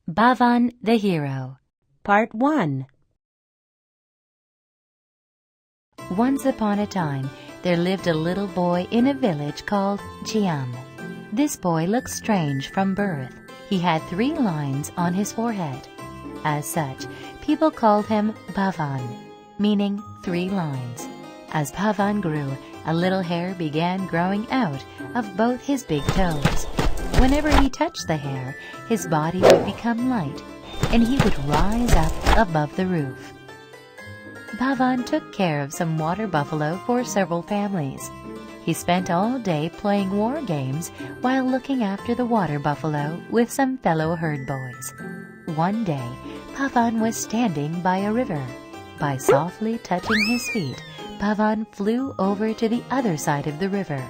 Vanh the Hero. Part 1. Once upon a time, there lived a little boy in a village called Chiam. This boy looked strange from birth. He had 3 lines on his forehead. As such, people called him Vanh, meaning 3 lines. As Vanh grew, a little hair began growing out of both his big toes. Whenever he touched the hair, his body would become light, and he would rise up above the roof. Vanh took care of some water buffalo for several families. He spent all day playing war games while looking after the water buffalo with some fellow herd boys. One day, Vanh was standing by a river. By softly touching his feet, Vanh flew over to the other side of the river.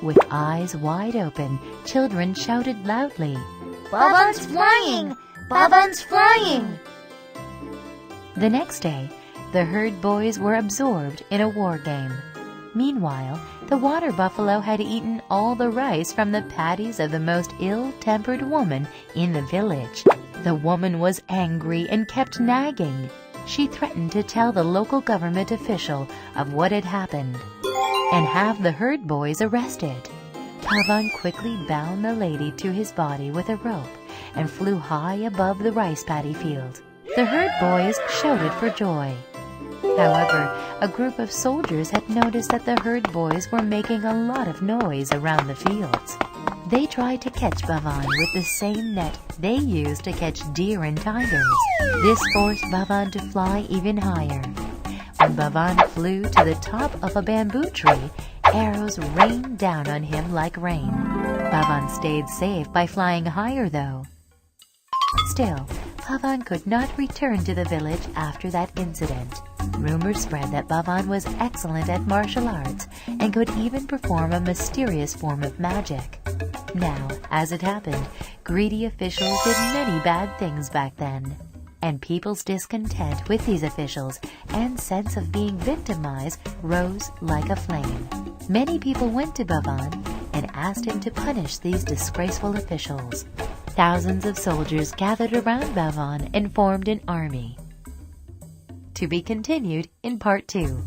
With eyes wide open, children shouted loudly, "Vann's flying! Vann's flying!" The next day, the herd boys were absorbed in a war game. Meanwhile, the water buffalo had eaten all the rice from the patties of the most ill-tempered woman in the village. The woman was angry and kept nagging. She threatened to tell the local government official of what had happened and have the herd boys arrested. Vanh quickly bound the lady to his body with a rope and flew high above the rice paddy field. The herd boys shouted for joy. However, a group of soldiers had noticed that the herd boys were making a lot of noise around the fields. They tried to catch Vanh with the same net they used to catch deer and tigers. This forced Vanh to fly even higher. When Vanh flew to the top of a bamboo tree, arrows rained down on him like rain. Vanh stayed safe by flying higher, though. Still, Vanh could not return to the village after that incident. Rumors spread that Vanh was excellent at martial arts and could even perform a mysterious form of magic. Now, as it happened, greedy officials did many bad things back then, and people's discontent with these officials and sense of being victimized rose like a flame. Many people went to Vanh and asked him to punish these disgraceful officials. Thousands of soldiers gathered around Vanh and formed an army. To be continued in Part 2.